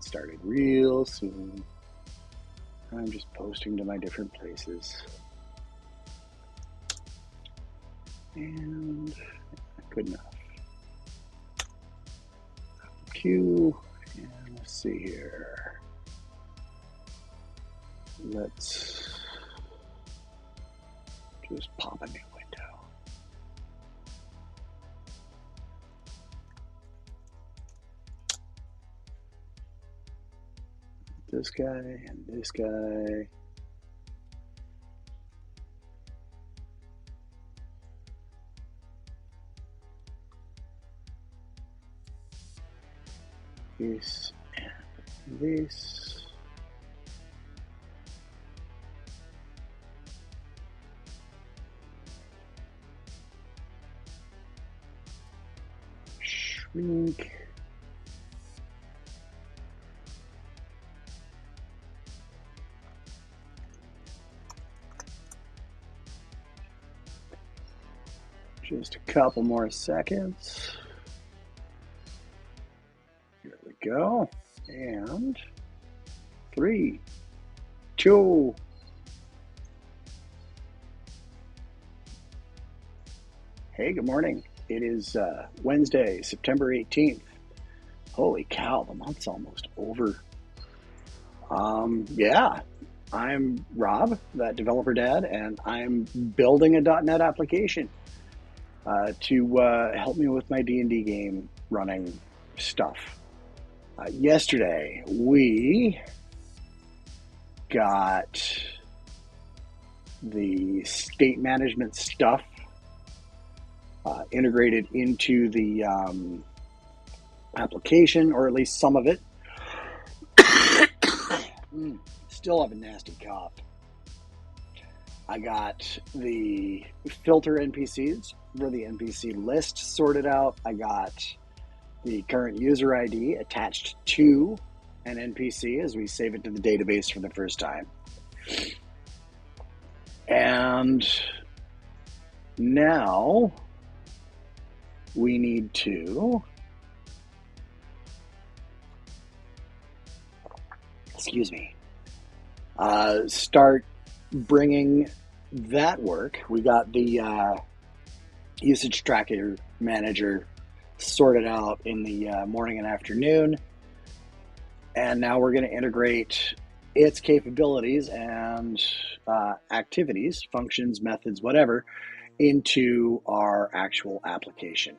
get started real soon. I'm just posting to my different places. And good enough. Q, and let's see here. Let's just pop a new window. This guy and this guy. This and this. Shrink. Just a couple more seconds. Here we go. And 3, 2. Hey, good morning. It is Wednesday, September 18th. Holy cow, the month's almost over. Yeah, I'm Rob, that developer dad, and I'm building a dotNet application to help me with my D&D game running stuff. Yesterday, we got the state management stuff integrated into the application, or at least some of it. Still have a nasty cough. I got the filter NPCs for the NPC list sorted out. I got the current user ID attached to an NPC as we save it to the database for the first time. And now we need to, start bringing that work. We got the usage tracker manager sorted out in the morning and afternoon, and now we're going to integrate its capabilities and activities, functions, methods, whatever, into our actual application.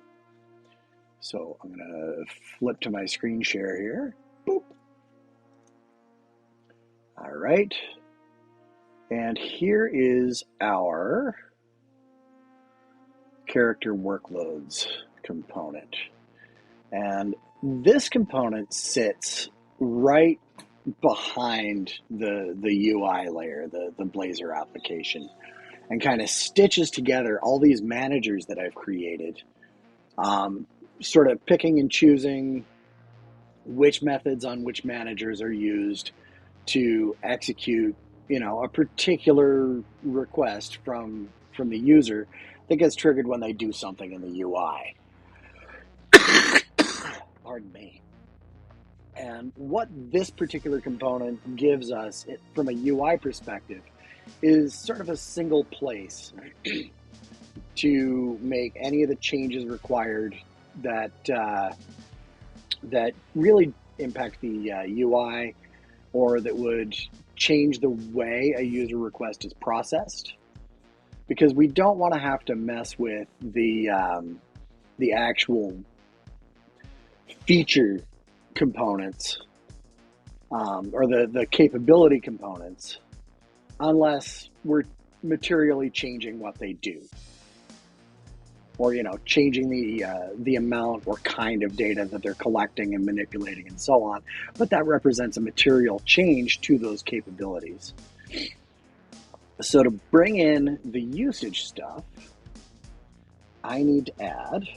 So I'm going to flip to my screen share here. Boop. All right. And here is our character workloads component. And this component sits right behind the UI layer, the Blazor application, and kind of stitches together all these managers that I've created, sort of picking and choosing which methods on which managers are used to execute, a particular request from the user that gets triggered when they do something in the UI. Pardon me. And what this particular component gives us from a UI perspective is sort of a single place to make any of the changes required that really impact the UI, or that would change the way a user request is processed, because we don't want to have to mess with the actual feature components or the capability components, unless we're materially changing what they do, or changing the amount or kind of data that they're collecting and manipulating and so on. But that represents a material change to those capabilities. So to bring in the usage stuff, I need to add,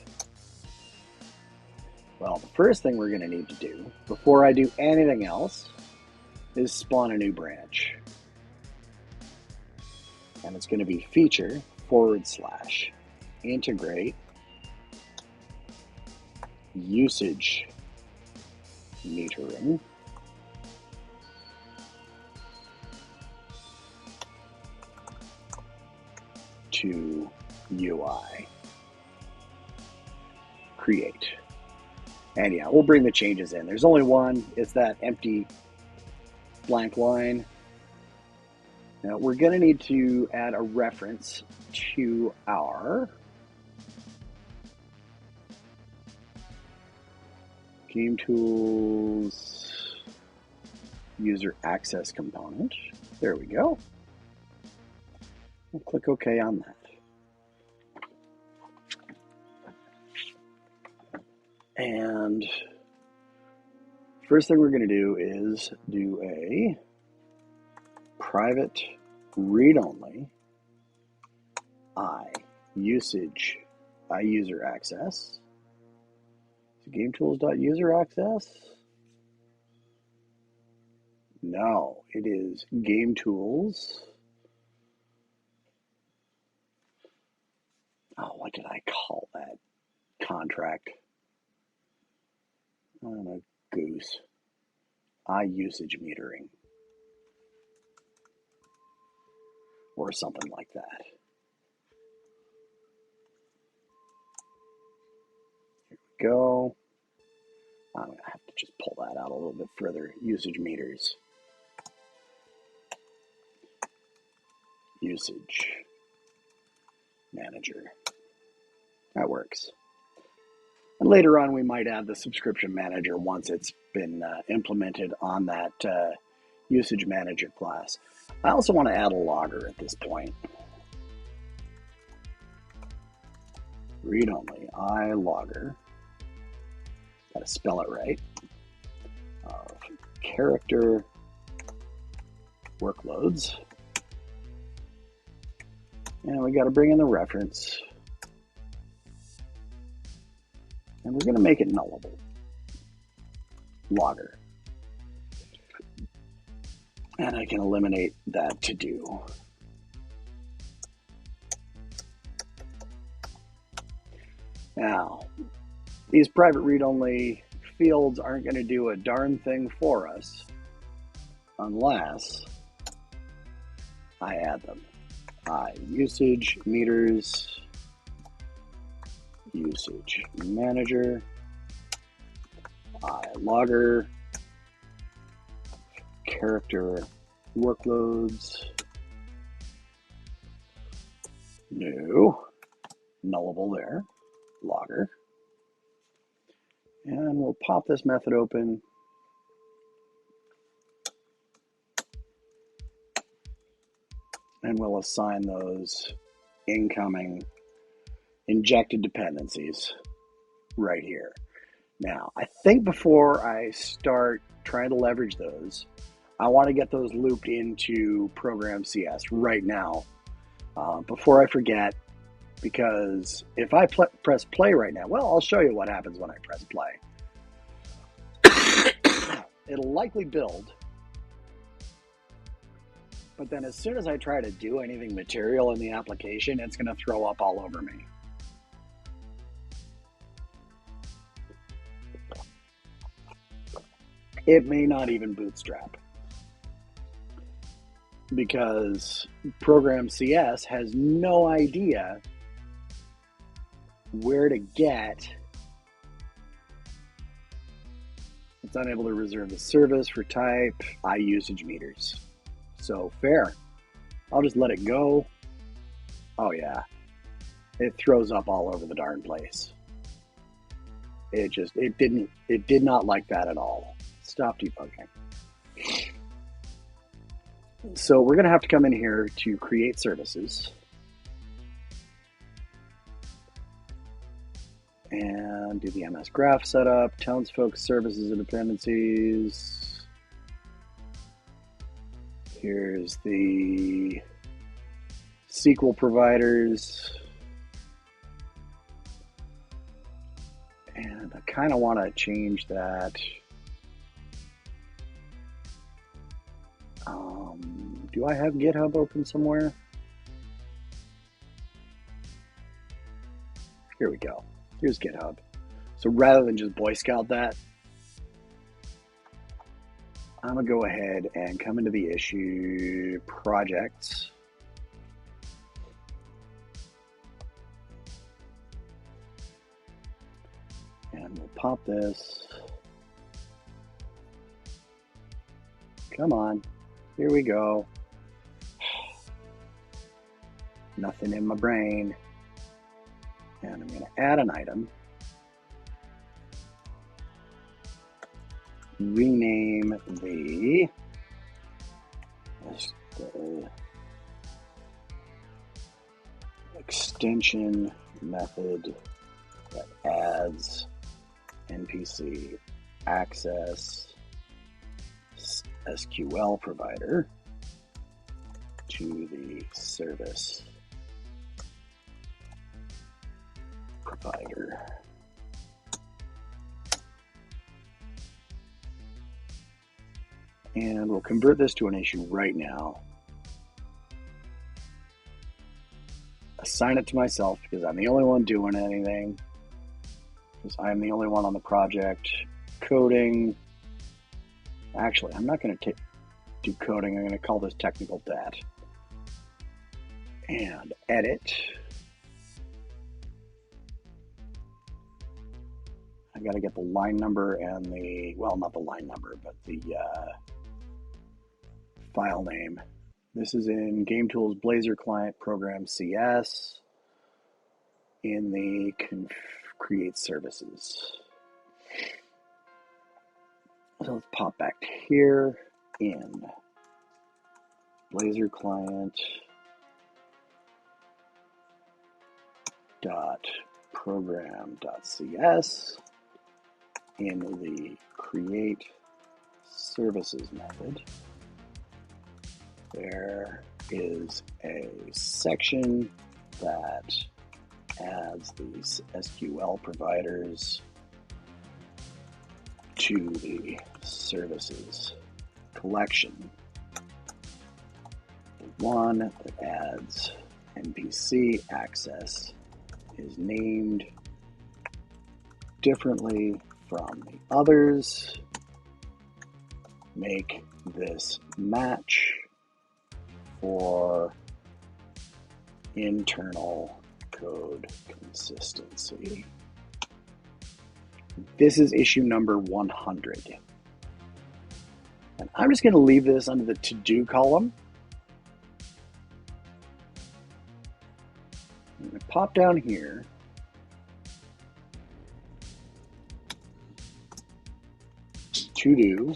well, the first thing we're going to need to do before I do anything else is spawn a new branch. And it's going to be feature / integrate usage metering to UI. Create. And yeah, we'll bring the changes in. There's only one. It's that empty blank line. Now we're going to need to add a reference to our Game Tools user access component. There we go. We'll click OK on that. And first thing we're going to do is do a private read-only usage user access. GameTools.user access? No, it is GameTools. Oh, what did I call that contract? I'm a goose. Usage metering. Or something like that. Here we go. I'm going to have to just pull that out a little bit further. Usage meters. Usage manager. That works. And later on, we might add the subscription manager once it's been implemented on that usage manager class. I also want to add a logger at this point. Read only, logger. Got to spell it right. Character workloads. And we got to bring in the reference. And we're going to make it nullable. Logger. And I can eliminate that to do. Now, these private read-only fields aren't going to do a darn thing for us unless I add them. Usage meters, usage manager, logger, character workloads, new, nullable there, logger. And we'll pop this method open. And we'll assign those incoming injected dependencies right here. Now, I think before I start trying to leverage those, I want to get those looped into Program CS right now before I forget, because if I press play right now, well, I'll show you what happens when I press play. It'll likely build, but then as soon as I try to do anything material in the application, it's going to throw up all over me. It may not even bootstrap, because Program CS has no idea where to get. It's unable to reserve the service for type usage meters. So fair. I'll just let it go. Oh yeah. It throws up all over the darn place. It did not like that at all. Stop debugging. So we're going to have to come in here to create services. And do the MS graph setup, townsfolk services and dependencies. Here's the SQL providers. And I kind of want to change that. Do I have GitHub open somewhere? Here we go. Here's GitHub. So rather than just Boy Scout that, I'm going to go ahead and come into the issue projects. And we'll pop this. Come on. Here we go. Nothing in my brain. And I'm going to add an item. Rename the extension method that adds NPC access SQL provider to the service provider. And we'll convert this to an issue right now. Assign it to myself because I'm the only one doing anything. Because I'm the only one on the project coding. Actually, I'm not going to do coding. I'm going to call this technical debt. And edit. I got to get the line number and the, well, not the line number, but the file name. This is in Game Tools Blazor Client Program CS in the Create Services. So let's pop back here in Blazor Client .program.cs in the Create Services method. There is a section that adds these SQL providers to the services collection. The one that adds NPC access is named differently from the others. Make this match for internal code consistency. This is issue number 100. And I'm just going to leave this under the to-do column. I'm going to pop down here. To-do.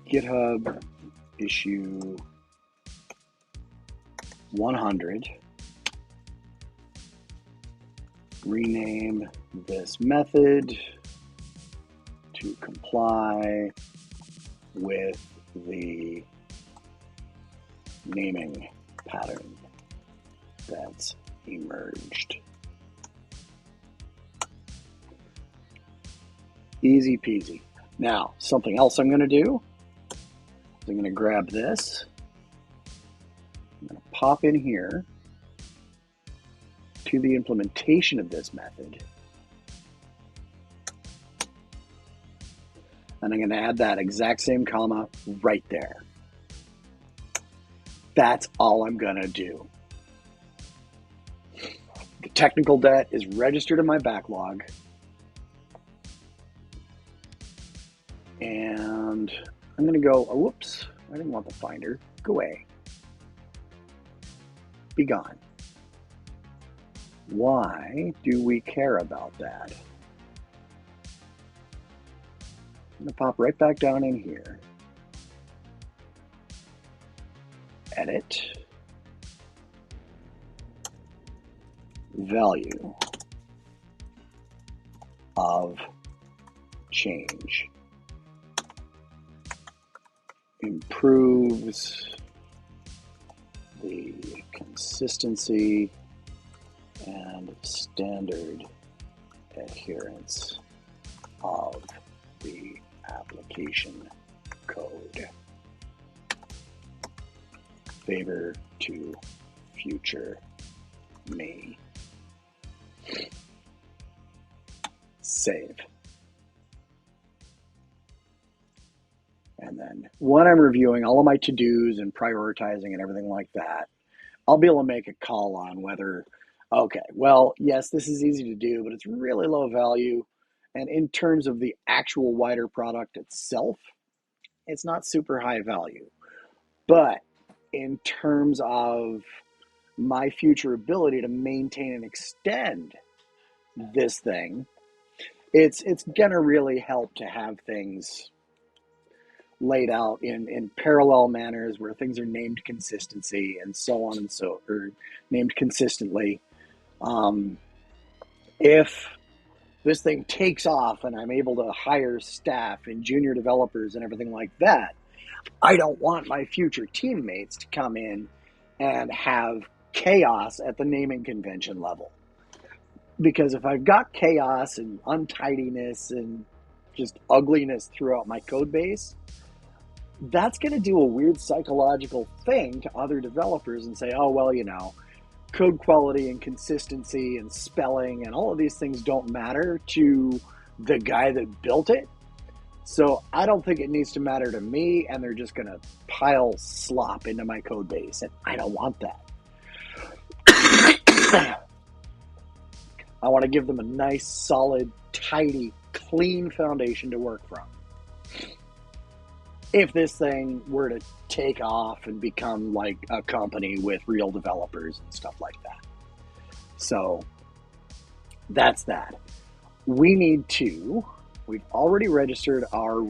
GitHub issue 100. Rename this method to comply with the naming pattern that's emerged. Easy peasy. Now, something else I'm going to do is I'm going to grab this. I'm going to pop in here to the implementation of this method. And I'm going to add that exact same comma right there. That's all I'm going to do. The technical debt is registered in my backlog. And I'm going to go, oh, whoops, I didn't want the finder. Go away. Be gone. Why do we care about that? I'm going to pop right back down in here. Edit. Value of change. Improves the consistency and standard adherence of the application code. Favor to future me. Save. And then when I'm reviewing all of my to-dos and prioritizing and everything like that, I'll be able to make a call on whether Okay, well, yes, this is easy to do, but it's really low value. And in terms of the actual wider product itself, it's not super high value. But in terms of my future ability to maintain and extend this thing, it's gonna really help to have things laid out in parallel manners where things are named consistency and so on and so, or named consistently. Um, if this thing takes off and I'm able to hire staff and junior developers and everything like that, I don't want my future teammates to come in and have chaos at the naming convention level. Because if I've got chaos and untidiness and just ugliness throughout my code base, that's going to do a weird psychological thing to other developers and say, oh, well, code quality and consistency and spelling and all of these things don't matter to the guy that built it. So I don't think it needs to matter to me, and they're just going to pile slop into my code base, and I don't want that. I want to give them a nice, solid, tidy, clean foundation to work from. If this thing were to take off and become like a company with real developers and stuff like that. So that's that. We've already registered our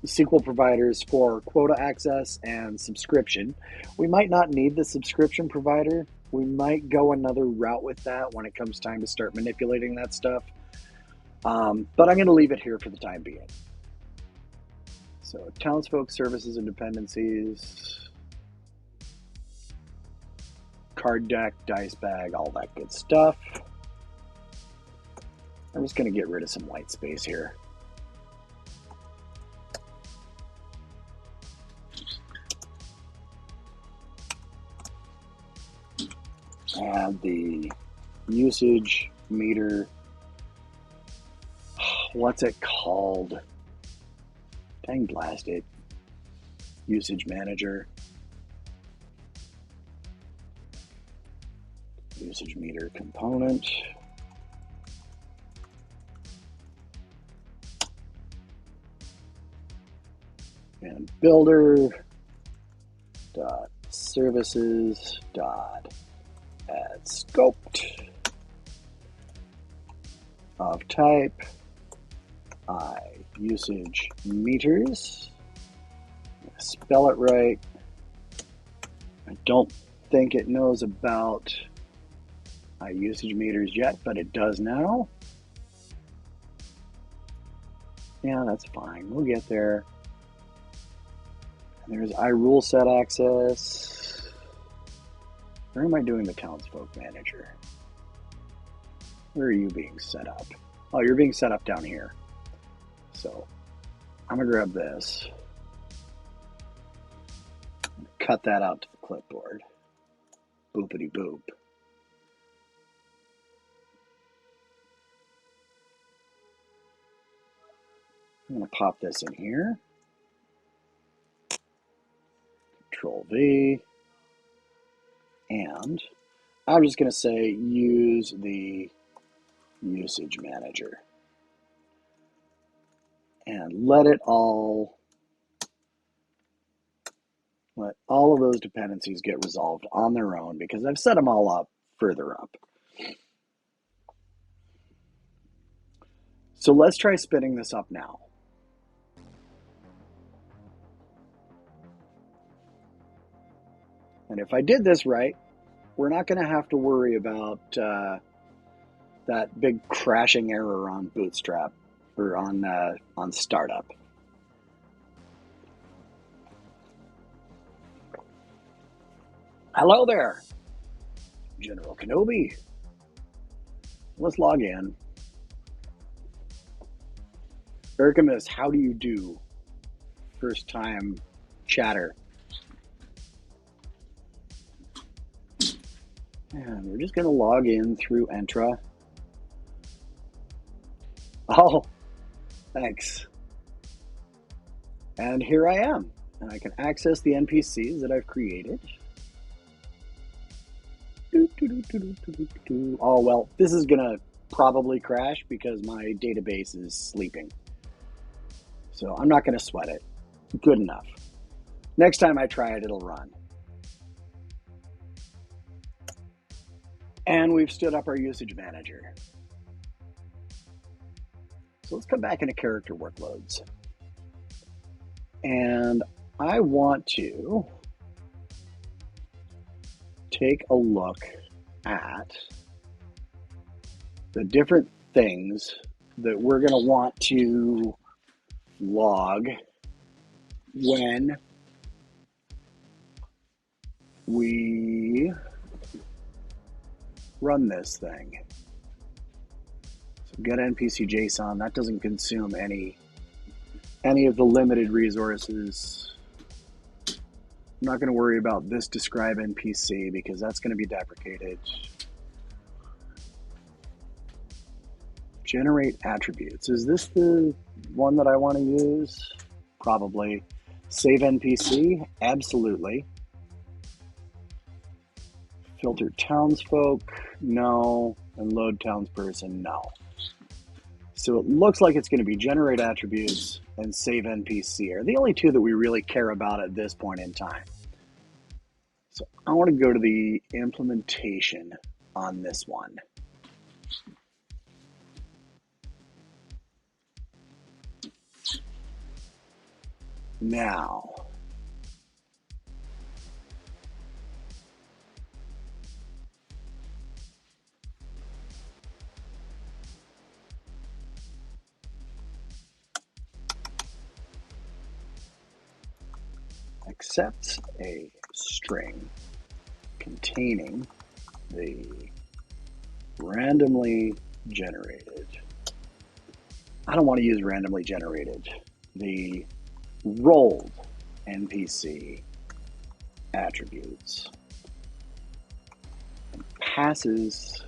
SQL providers for quota access and subscription. We might not need the subscription provider. We might go another route with that when it comes time to start manipulating that stuff. But I'm going to leave it here for the time being. So townsfolk services and dependencies, card deck, dice bag, all that good stuff. I'm just going to get rid of some white space here. Add the usage meter. What's it called? Dang blast it. Usage manager. Usage meter component. And builder dot services dot add scoped of type usage meters. Spell it right. I don't think it knows about usage meters yet, but it does now. Yeah, that's fine. We'll get there. And there's rule set access. Where am I doing the townsfolk manager? Where are you being set up? Oh, you're being set up down here. So I'm gonna grab this, cut that out to the clipboard. Boopity boop. I'm gonna pop this in here. Control V. And I'm just gonna say use the usage manager. And let all of those dependencies get resolved on their own because I've set them all up further up. So let's try spinning this up now. And if I did this right, we're not going to have to worry about that big crashing error on Bootstrap or on startup. Hello there, General Kenobi. Let's log in. Erkamus, how do you do? First time chatter. And we're just going to log in through Entra. Oh, thanks. And here I am. And I can access the NPCs that I've created. Doop. Oh, well, this is going to probably crash because my database is sleeping. So I'm not going to sweat it. Good enough. Next time I try it, it'll run. And we've stood up our usage manager. So let's come back into character workloads. And I want to take a look at the different things that we're going to want to log when we run this thing. So get NPC JSON, that doesn't consume any of the limited resources. I'm not going to worry about this describe NPC because that's going to be deprecated. Generate attributes. Is this the one that I want to use? Probably. Save NPC? Absolutely. Filter townsfolk? No. And load townsperson? No. So it looks like it's going to be generate attributes and save NPC are the only two that we really care about at this point in time. So I want to go to the implementation on this one. Now, accepts a string containing the randomly generated. I don't want to use randomly generated. The rolled NPC attributes and passes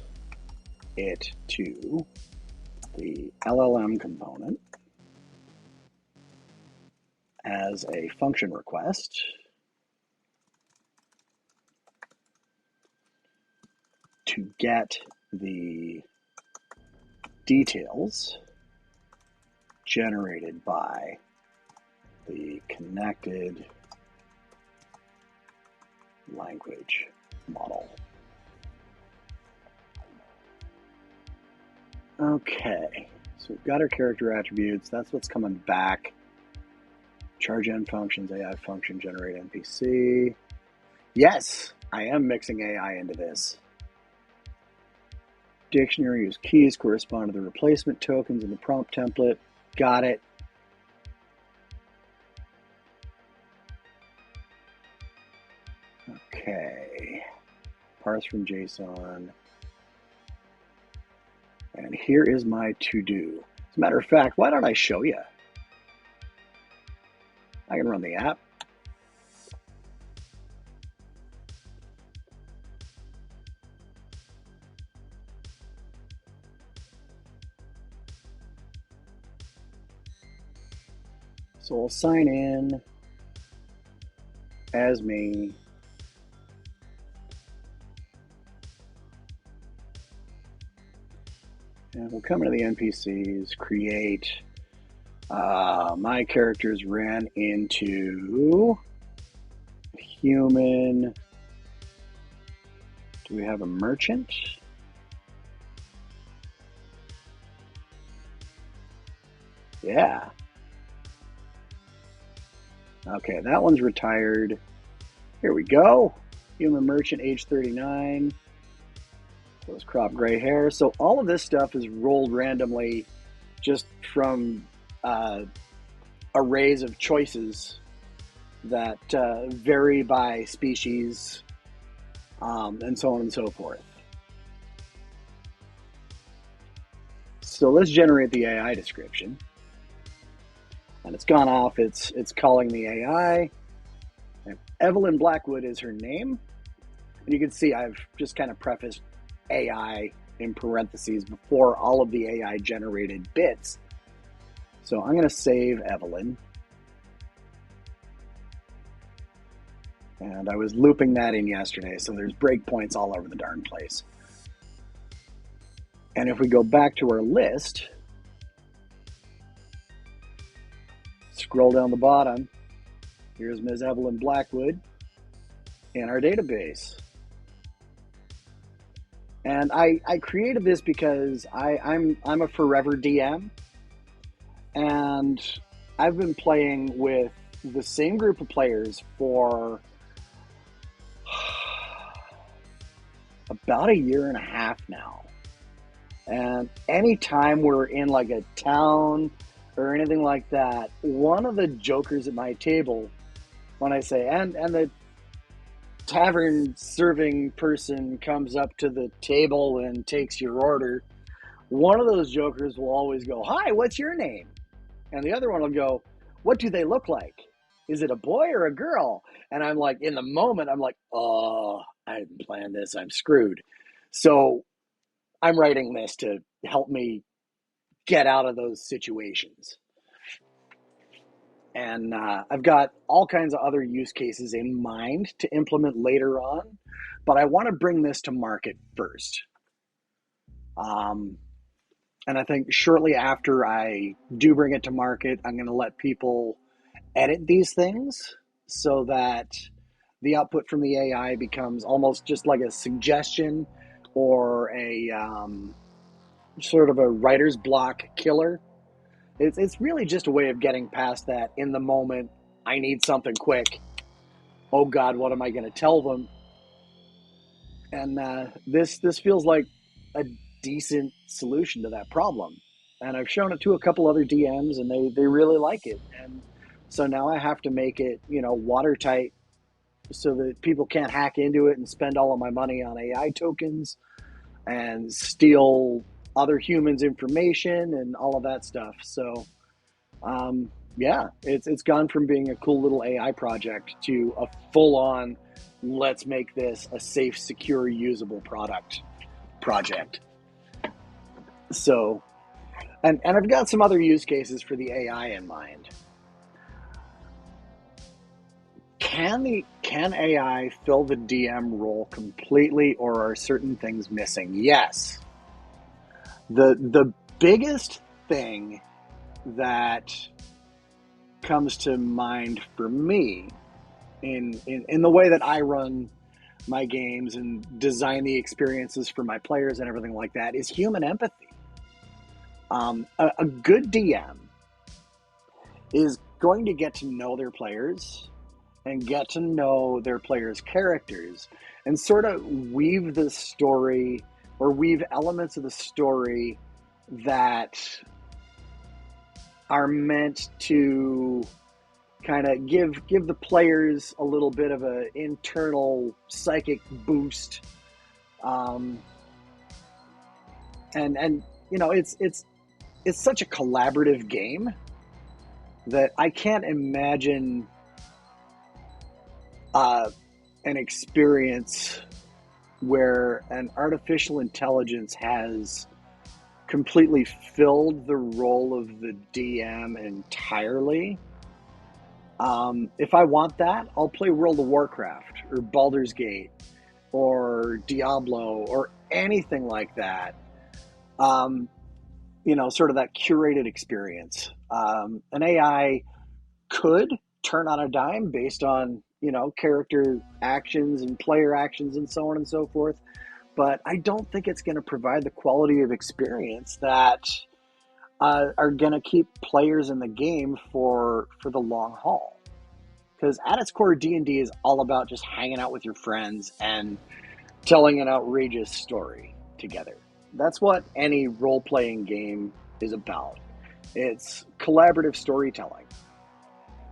it to the LLM component as a function request to get the details generated by the connected language model. Okay, so we've got our character attributes. That's what's coming back. Charge n functions, AI function, generate NPC. Yes, I am mixing AI into this. Dictionary use keys correspond to the replacement tokens in the prompt template. Got it. Okay. Parse from JSON. And here is my to-do. As a matter of fact, why don't I show you? I can run the app. So I'll sign in as me. And we'll come into the NPCs, create. My characters ran into human. Do we have a merchant? Yeah. Okay, that one's retired. Here we go. Human merchant, age 39. Those crop gray hair. So all of this stuff is rolled randomly just from arrays of choices that vary by species and so on and so forth. So let's generate the AI description. And it's gone off. It's calling the AI. And Evelyn Blackwood is her name. And you can see I've just kind of prefaced AI in parentheses before all of the AI generated bits. So I'm going to save Evelyn. And I was looping that in yesterday, so there's breakpoints all over the darn place. And if we go back to our list, scroll down the bottom, here's Ms. Evelyn Blackwood in our database. And I created this because I'm a forever DM, and I've been playing with the same group of players for about a year and a half now. And anytime we're in like a town or anything like that, one of the jokers at my table, when I say, and the tavern serving person comes up to the table and takes your order, one of those jokers will always go, "Hi, what's your name?" And the other one will go, "What do they look like? Is it a boy or a girl?" And I'm like, in the moment, I'm like, "Oh, I didn't plan this. I'm screwed." So I'm writing this to help me get out of those situations. And I've got all kinds of other use cases in mind to implement later on, but I want to bring this to market first. Um, and I think shortly after I do bring it to market, I'm going to let people edit these things so that the output from the AI becomes almost just like a suggestion or a sort of a writer's block killer. It's really just a way of getting past that in the moment. I need something quick. Oh God, what am I going to tell them? And this feels like a decent solution to that problem. And I've shown it to a couple other DMs, and they really like it. And so now I have to make it watertight so that people can't hack into it and spend all of my money on AI tokens and steal other humans' information and all of that stuff. So yeah, it's gone from being a cool little AI project to a full-on, let's make this a safe, secure, usable project. So, and I've got some other use cases for the AI in mind. Can AI fill the DM role completely, or are certain things missing? Yes. The biggest thing that comes to mind for me in the way that I run my games and design the experiences for my players and everything like that is human empathy. A good DM is going to get to know their players and get to know their players' characters and sort of weave the story or weave elements of the story that are meant to kind of give the players a little bit of an internal psychic boost, um, and it's such a collaborative game that I can't imagine an experience where an artificial intelligence has completely filled the role of the DM entirely. If I want that, I'll play World of Warcraft or Baldur's Gate or Diablo or anything like that. Um, sort of that curated experience. An AI could turn on a dime based on, character actions and player actions and so on and so forth. But I don't think it's going to provide the quality of experience that are going to keep players in the game for the long haul. Because at its core, D&D is all about just hanging out with your friends and telling an outrageous story together. That's what any role-playing game is about. It's collaborative storytelling.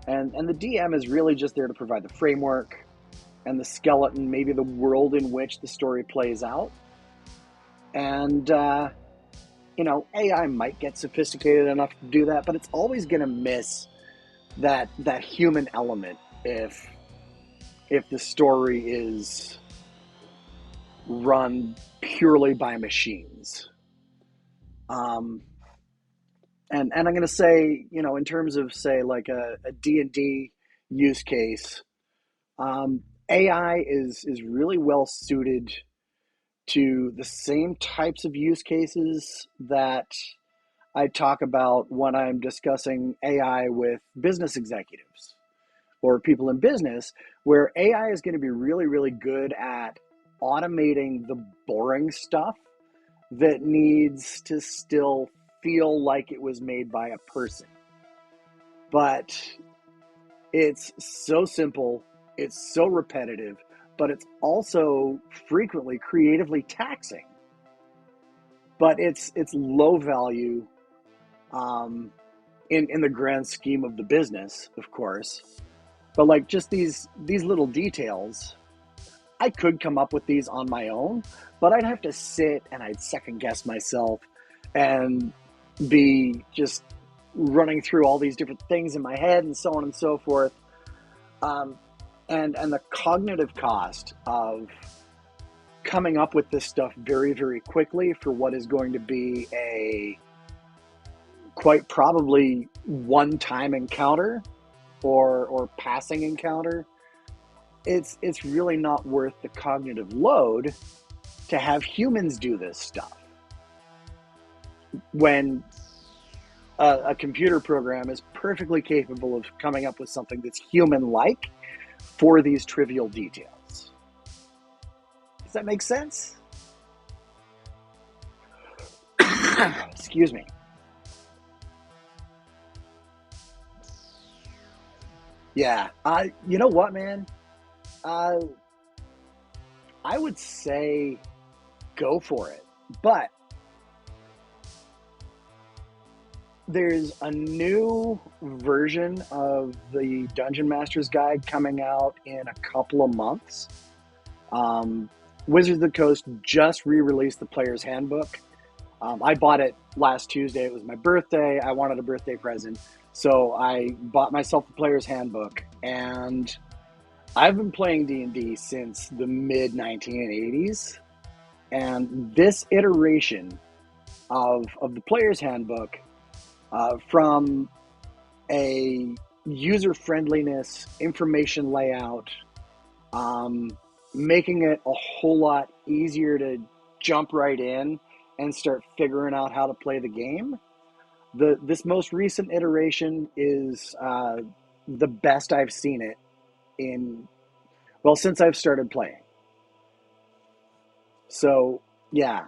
And the DM is really just there to provide the framework and the skeleton, maybe the world in which the story plays out. And, AI might get sophisticated enough to do that, but it's always going to miss that human element if the story is run purely by machines. And I'm going to say, in terms of, say, like a D&D use case, AI is really well suited to the same types of use cases that I talk about when I'm discussing AI with business executives or people in business, where AI is going to be really, really good at automating the boring stuff that needs to still feel like it was made by a person. But it's so simple, it's so repetitive, but it's also frequently creatively taxing. But it's low value in the grand scheme of the business, of course. But like just these little details, I could come up with these on my own, but I'd have to sit and I'd second guess myself and be just running through all these different things in my head and so on and so forth. Um, and the cognitive cost of coming up with this stuff very, very quickly for what is going to be a quite probably one-time encounter or passing encounter, it's really not worth the cognitive load to have humans do this stuff when a computer program is perfectly capable of coming up with something that's human-like for these trivial details. Does that make sense? Excuse me. Yeah, you know what, man? Uh, I would say go for it, but there's a new version of the Dungeon Master's Guide coming out in a couple of months. Wizards of the Coast just re-released the Player's Handbook. I bought it last Tuesday. It was my birthday. I wanted a birthday present. So I bought myself the Player's Handbook. And I've been playing D&D since the mid-1980s. And this iteration of the Player's Handbook, from a user-friendliness, information layout, making it a whole lot easier to jump right in and start figuring out how to play the game. This most recent iteration is the best I've seen it in, well, since I've started playing. So, yeah,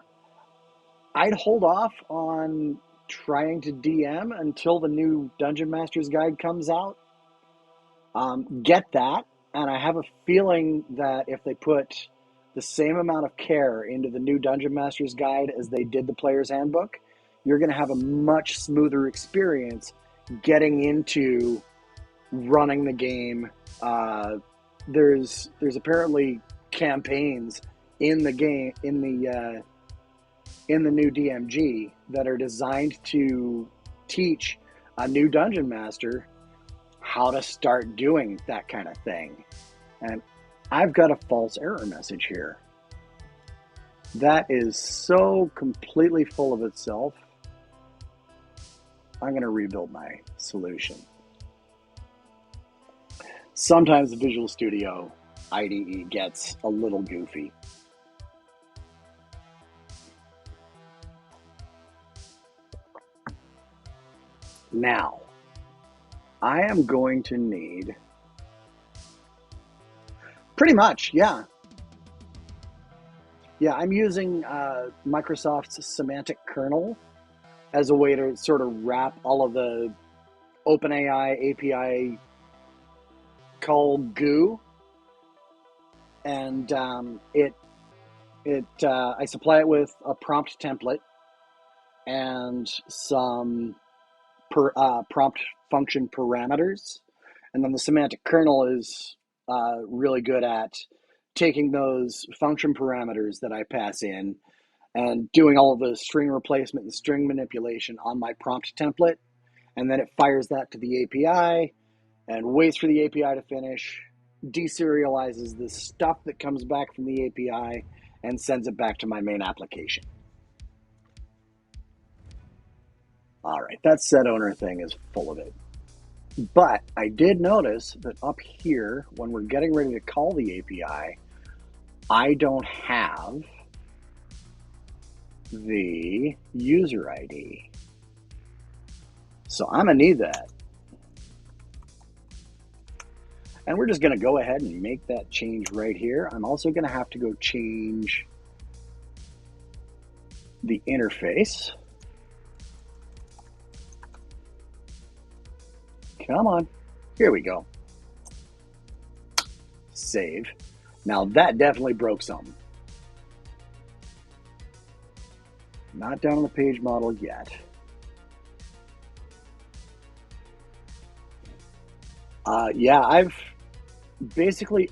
I'd hold off on trying to DM until the new Dungeon Master's Guide comes out. Get that, and I have a feeling that if they put the same amount of care into the new Dungeon Master's Guide as they did the Player's Handbook, you're going to have a much smoother experience getting into running the game. There's apparently campaigns in the game in the new DMG that are designed to teach a new dungeon master how to start doing that kind of thing. And I've got a false error message here. That is so completely full of itself. I'm going to rebuild my solution. Sometimes the Visual Studio IDE gets a little goofy. Now, I am going to need, pretty much, yeah. Yeah, I'm using Microsoft's semantic kernel as a way to sort of wrap all of the OpenAI API call goo, and I supply it with a prompt template and some prompt function parameters, and then the semantic kernel is really good at taking those function parameters that I pass in and doing all of the string replacement and string manipulation on my prompt template, and then it fires that to the API and waits for the API to finish, deserializes the stuff that comes back from the API, and sends it back to my main application. All right, that set owner thing is full of it. But I did notice that up here, when we're getting ready to call the API, I don't have the user ID. So I'm going to need that. And we're just going to go ahead and make that change right here. I'm also going to have to go change the interface. Come on. Here we go. Save. Now that definitely broke something. Not down on the page model yet. Yeah, I've basically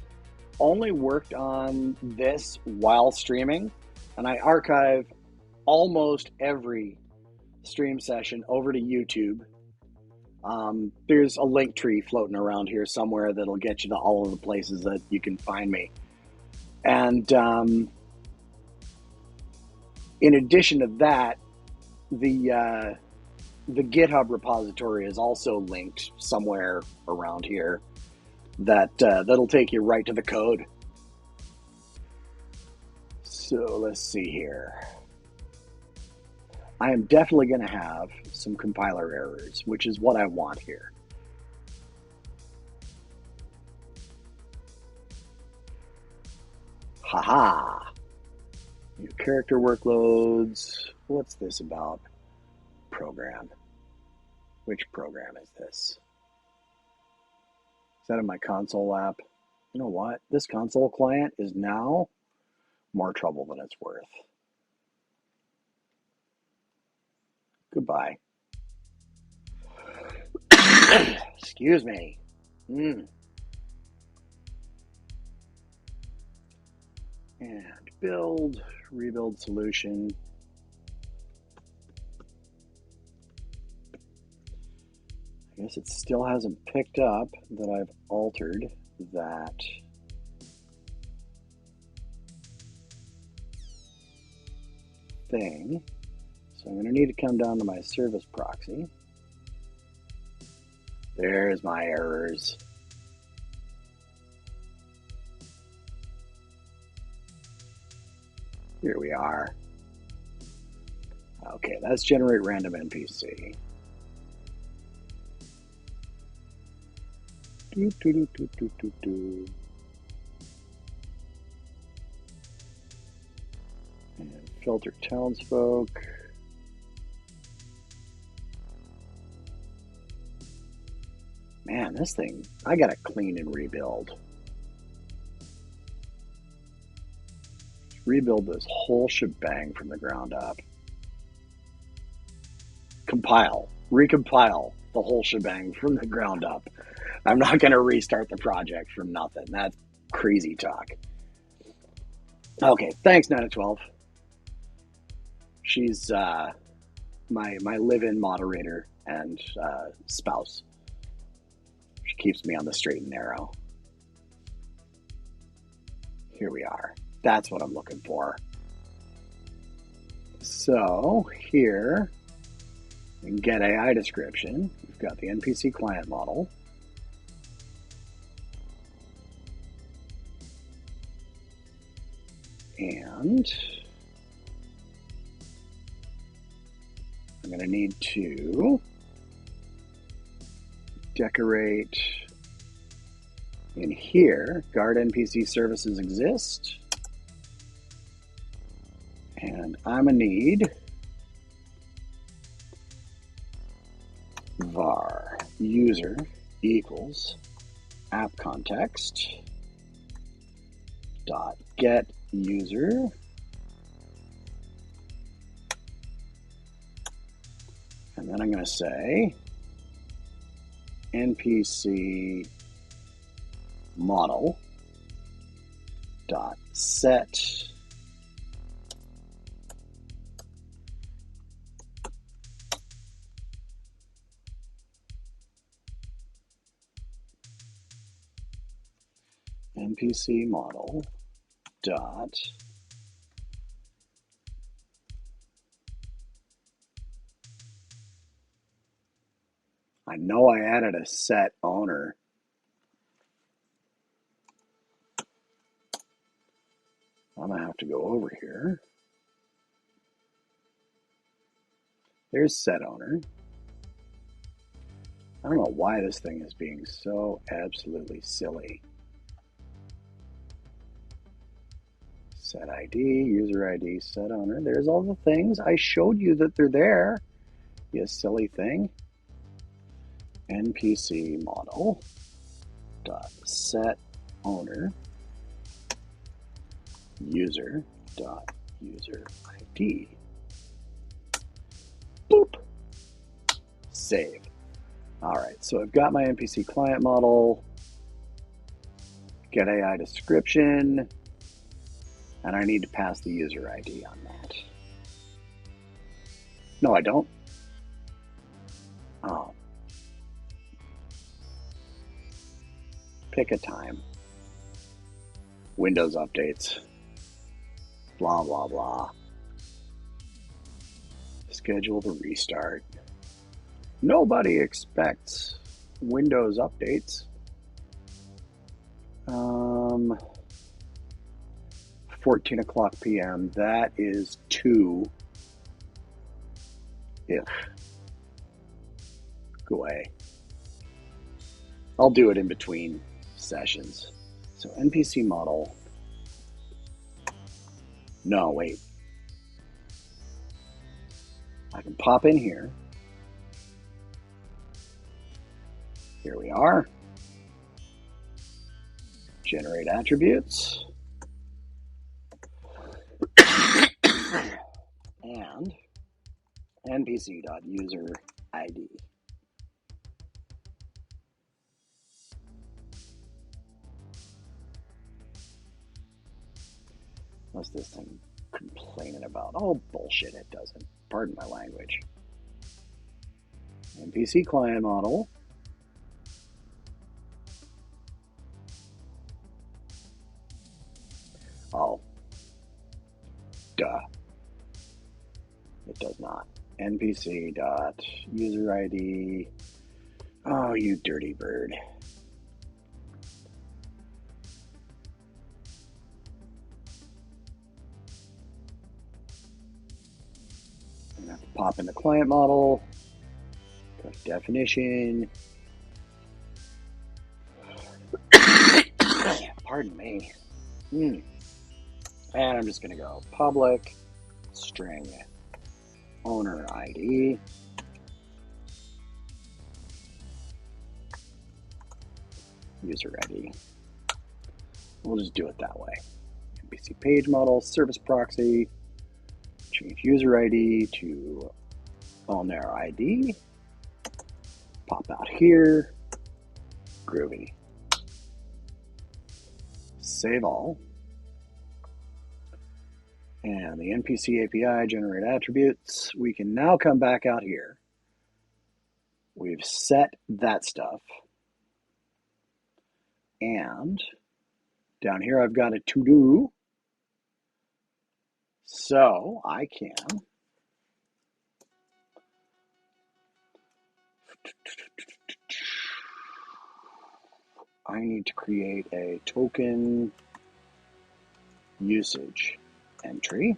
only worked on this while streaming, and I archive almost every stream session over to YouTube. There's a link tree floating around here somewhere that'll get you to all of the places that you can find me. And in addition to that, the GitHub repository is also linked somewhere around here that'll take you right to the code. So let's see here. I am definitely going to have some compiler errors, which is what I want here. Haha. New character workloads. What's this about? Program. Which program is this? Is that in my console app? You know what? This console client is now more trouble than it's worth. Goodbye. Excuse me. And build, rebuild solution. I guess it still hasn't picked up that I've altered that thing. So I'm going to need to come down to my service proxy. There's my errors. Here we are. Okay, that's generate random NPC. And filter townsfolk. Man, this thing, I gotta clean and rebuild. Rebuild this whole shebang from the ground up. Compile, recompile the whole shebang from the ground up. I'm not gonna restart the project from nothing. That's crazy talk. Okay, thanks 9 of 12. She's my live-in moderator and spouse. She keeps me on the straight and narrow. Here we are. That's what I'm looking for. So here, in get AI description, we've got the NPC client model. And I'm going to need to decorate in here, guard NPC services exist. And I'm going to need var user equals app context dot get user and then I'm going to say NPC model dot set NPC model dot I know I added a set owner. I'm going to have to go over here. There's set owner. I don't know why this thing is being so absolutely silly. Set ID, user ID, set owner. There's all the things. I showed you that they're there. You silly thing. NPC model dot set owner user dot user ID. Boop. Save. All right, so I've got my NPC client model, get AI description, and I need to pass the user ID on that. No, I don't. Oh. Pick a time. Windows updates. Blah, blah, blah. Schedule the restart. Nobody expects Windows updates. 14 o'clock p.m. That is 2. If. Go away. I'll do it in between sessions. So NPC model. No, wait. I can pop in here. Here we are. Generate attributes. And npc.user_id. What's this thing complaining about? Oh, bullshit, it doesn't. Pardon my language. NPC client model. Oh. Duh. It does not. npc.user_id. Oh, you dirty bird. I'm going to have to pop in the client model. Go to definition. Pardon me. And I'm just going to go public string owner ID. User ID. We'll just do it that way. NPC page model, service proxy, change user ID to owner ID. Pop out here. Groovy. Save all. And the NPC API generate attributes. We can now come back out here. We've set that stuff. And down here I've got a to-do. So I need to create a token usage entry.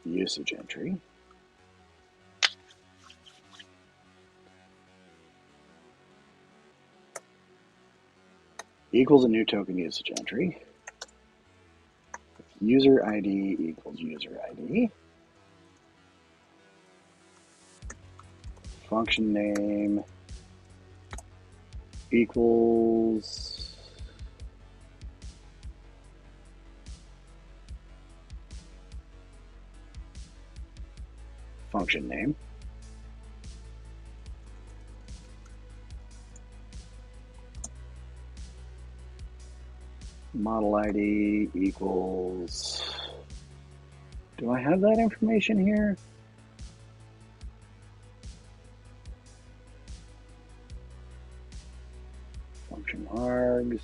Usage entry. Equals a new token usage entry. User ID equals user ID. Function name equals function name. Model ID equals, do I have that information here? Function args,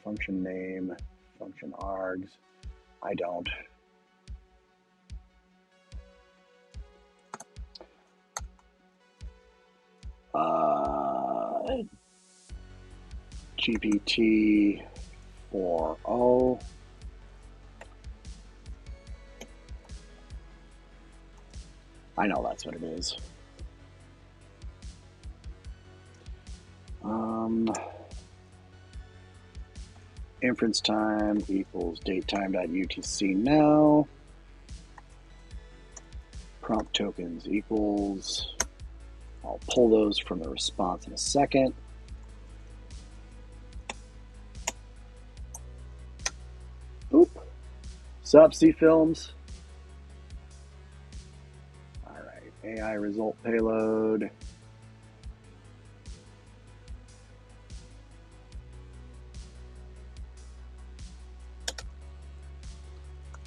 function name, function args. I don't. GPT 4.0. I know that's what it is. Inference time equals datetime.utc now. Prompt tokens equals, I'll pull those from the response in a second. Oop. Sup, C-Films? All right, AI result payload.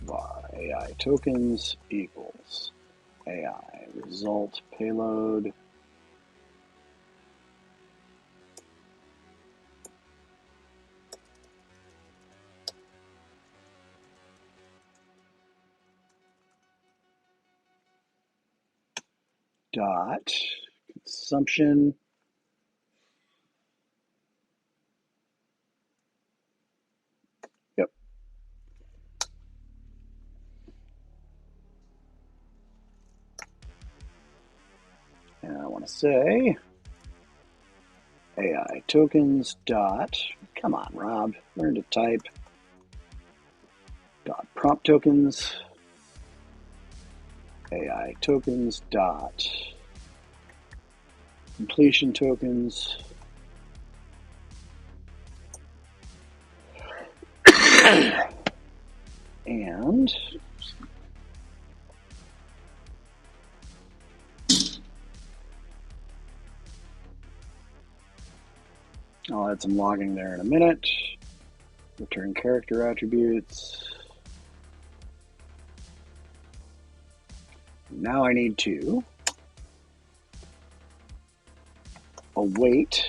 Var AI tokens equals AI result payload. Dot consumption. Yep. And I want to say AI tokens dot, come on, Rob, learn to type. Dot prompt tokens. AI tokens dot completion tokens. And I'll add some logging there in a minute. Return character attributes. Now I need to await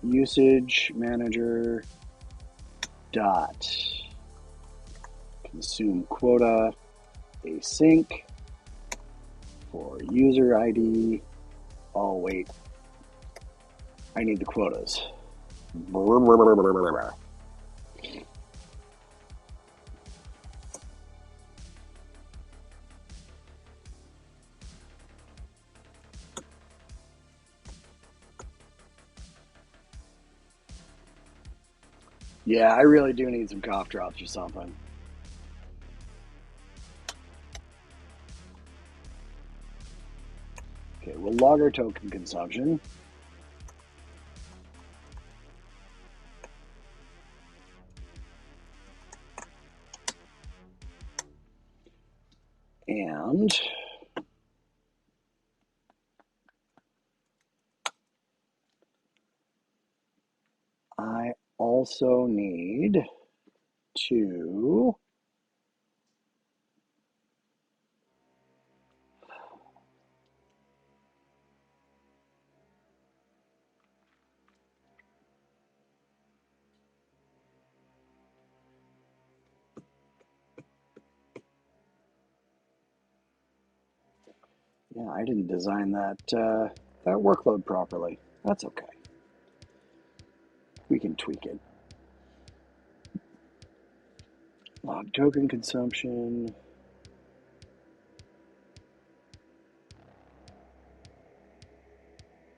usage manager dot consume quota async for user ID. Oh wait, I need the quotas. Yeah, I really do need some cough drops or something. Okay, we'll log our token consumption. And I also need to I didn't design that workload properly. That's okay. We can tweak it. Log token consumption.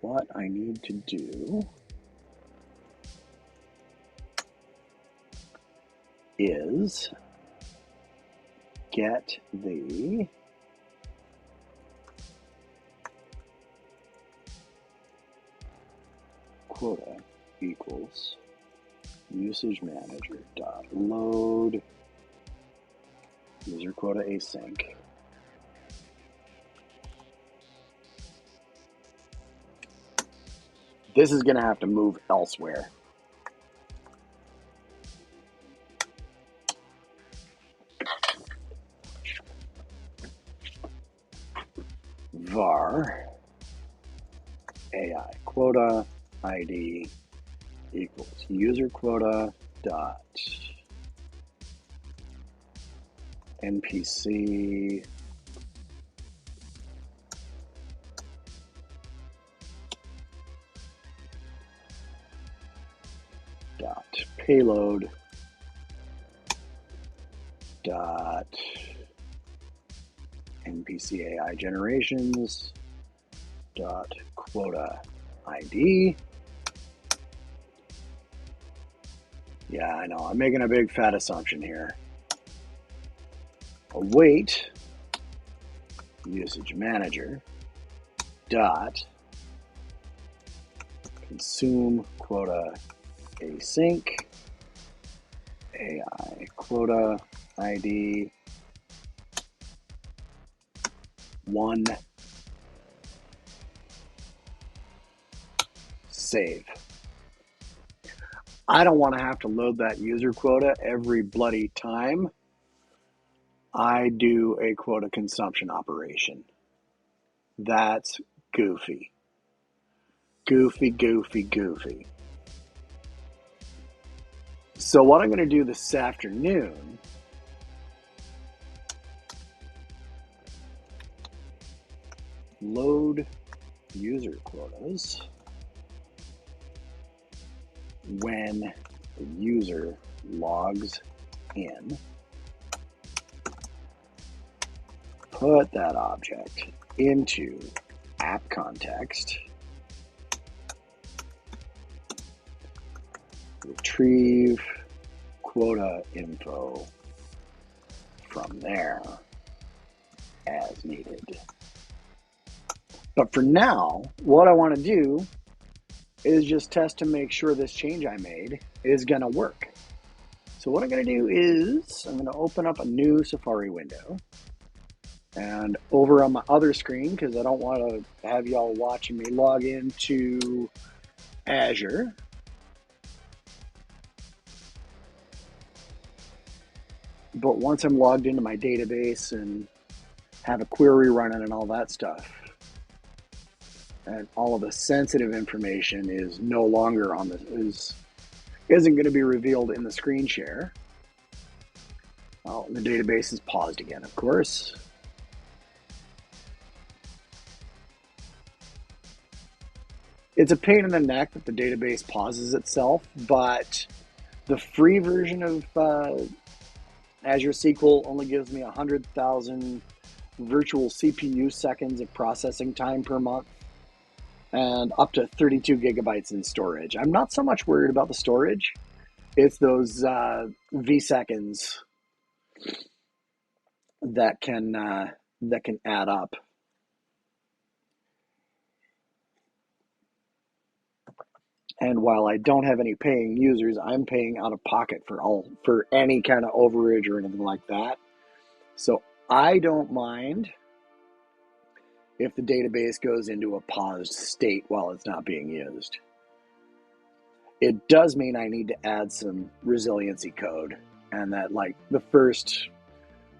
What I need to do is get the quota equals usage manager dot load user quota async. This is going to have to move elsewhere. Var AI quota ID equals user quota dot NPC dot payload dot NPC AI generations dot quota ID. Yeah, I know, I'm making a big fat assumption here. Await usage manager dot consume quota async AI quota ID 1 save. I don't want to have to load that user quota every bloody time I do a quota consumption operation. That's goofy. Goofy, goofy, goofy. So what I'm going to do this afternoon load user quotas when the user logs in, put that object into app context, retrieve quota info from there as needed. But for now, what I want to do is just test to make sure this change I made is going to work. So what I'm going to do is I'm going to open up a new Safari window, and over on my other screen, because I don't want to have y'all watching me log into Azure, but once I'm logged into my database and have a query running and all that stuff, and all of the sensitive information is no longer on the isn't going to be revealed in the screen share. Well, the database is paused again, of course. It's a pain in the neck that the database pauses itself, but the free version of Azure SQL only gives me 100,000 virtual CPU seconds of processing time per month and up to 32 gigabytes in storage. I'm not so much worried about the storage. It's those V seconds that can add up. And while I don't have any paying users, I'm paying out of pocket for any kind of overage or anything like that. So I don't mind if the database goes into a paused state while it's not being used. It does mean I need to add some resiliency code, and that like the first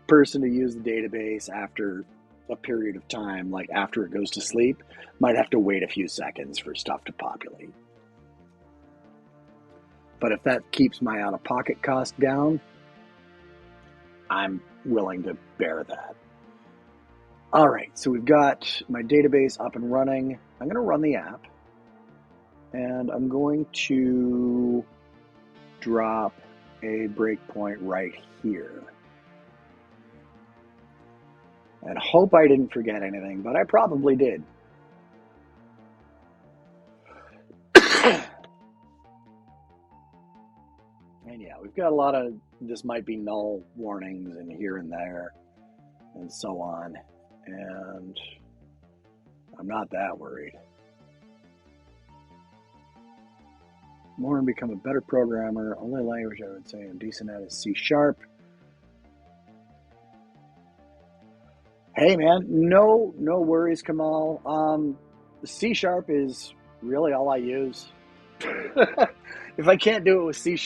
person to use the database after a period of time, like after it goes to sleep, might have to wait a few seconds for stuff to populate. But if that keeps my out-of-pocket cost down, I'm willing to bear that. All right, so we've got my database up and running. I'm going to run the app, and I'm going to drop a breakpoint right here. And hope I didn't forget anything, but I probably did. And yeah, we've got a lot of this might be null warnings and here and there and so on. And I'm not that worried. More and become a better programmer. Only language I would say I'm decent at is C#. Hey man, no worries, Kamal. C# is really all I use. If I can't do it with C#,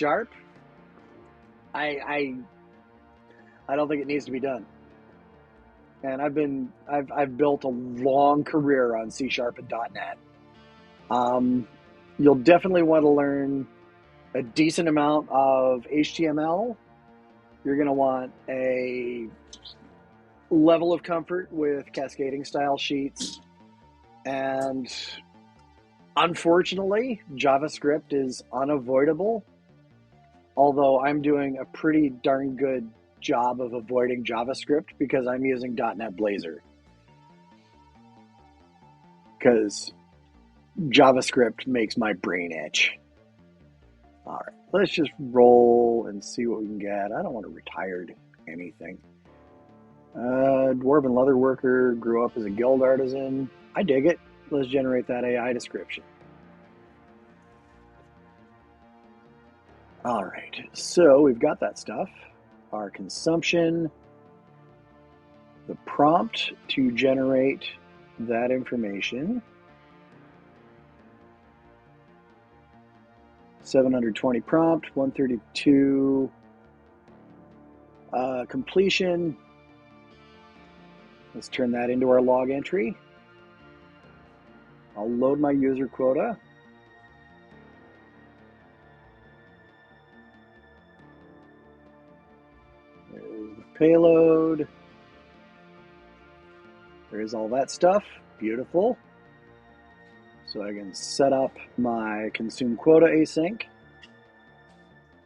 I don't think it needs to be done. And I've built a long career on C# and dotNet. You'll definitely want to learn a decent amount of HTML. You're going to want a level of comfort with cascading style sheets. And unfortunately, JavaScript is unavoidable, although I'm doing a pretty darn good job of avoiding JavaScript because I'm using dotNet Blazor. Because JavaScript makes my brain itch. All right, let's just roll and see what we can get. I don't want to retire anything. Dwarven leatherworker, grew up as a guild artisan. I dig it. Let's generate that AI description. All right, so we've got that stuff. Our consumption, the prompt to generate that information. 720 prompt, 132 completion. Let's turn that into our log entry. I'll load my user quota. There's the payload. There's all that stuff. Beautiful. So I can set up my consume quota async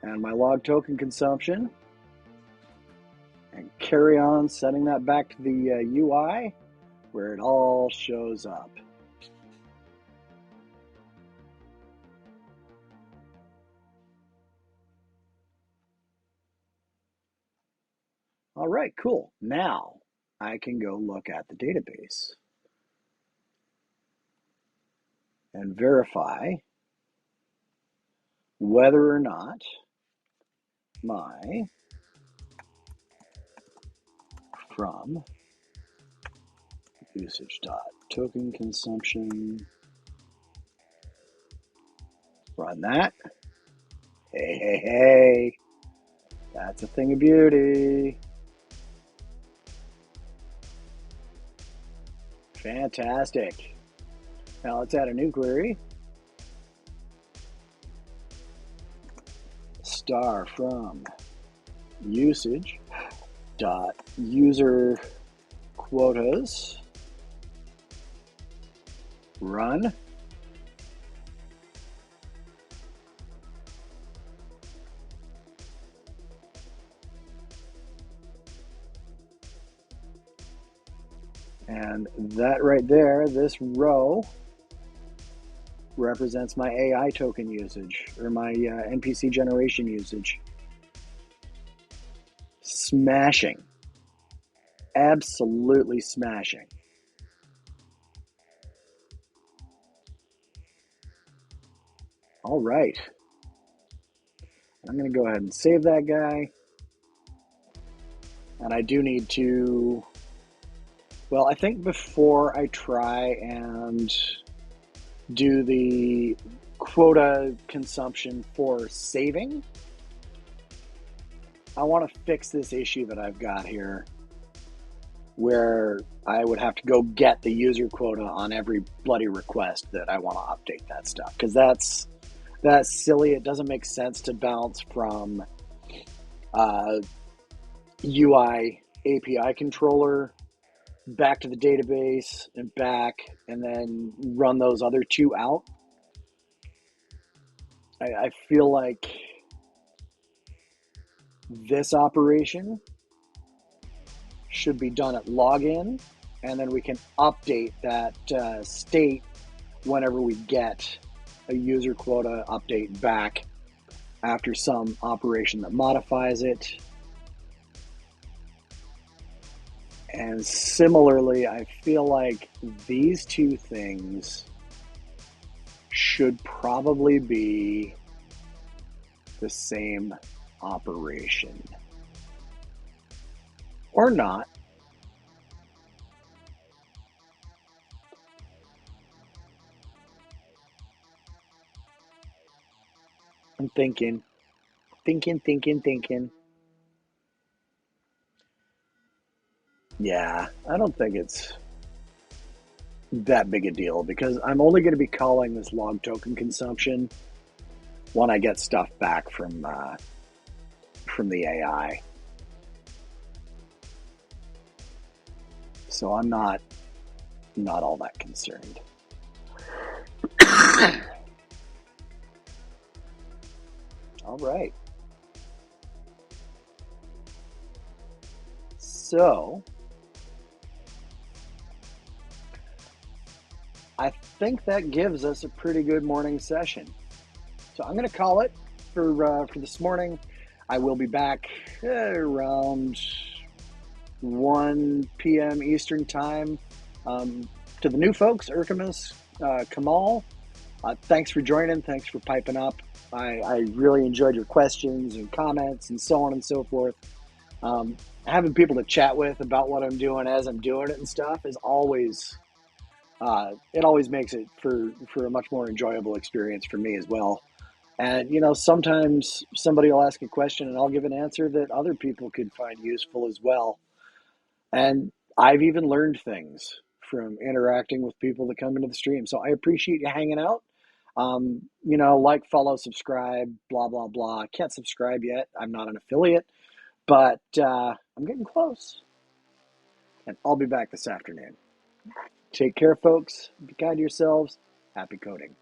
and my log token consumption and carry on setting that back to the UI where it all shows up. All right, cool. Now I can go look at the database and verify whether or not my from usage dot token consumption, run that. Hey, hey, hey, that's a thing of beauty. Fantastic. Now let's add a new query. Star from usage dot user quotas, run. And that right there, this row, represents my AI token usage, or my NPC generation usage. Smashing. Absolutely smashing. All right. I'm going to go ahead and save that guy. And I do need to, well, I think before I try and do the quota consumption for saving, I want to fix this issue that I've got here where I would have to go get the user quota on every bloody request that I want to update that stuff, because that's silly. It doesn't make sense to bounce from UI API controller back to the database and back, and then run those other two out. I feel like this operation should be done at login, and then we can update that state whenever we get a user quota update back after some operation that modifies it. And similarly, I feel like these two things should probably be the same operation. Or not. I'm thinking. Yeah, I don't think it's that big a deal because I'm only going to be calling this log token consumption when I get stuff back from the AI. So I'm not all that concerned. All right. So I think that gives us a pretty good morning session. So I'm going to call it for this morning. I will be back around 1 p.m. Eastern time. To the new folks, Erkamus, Kamal, thanks for joining. Thanks for piping up. I really enjoyed your questions and comments and so on and so forth. Having people to chat with about what I'm doing as I'm doing it and stuff is always it always makes it for a much more enjoyable experience for me as well. And sometimes somebody will ask a question and I'll give an answer that other people could find useful as well. And I've even learned things from interacting with people that come into the stream. So I appreciate you hanging out. Like, follow, subscribe, blah, blah, blah. I can't subscribe yet. I'm not an affiliate, but I'm getting close. And I'll be back this afternoon. Take care, folks. Be kind to yourselves. Happy coding.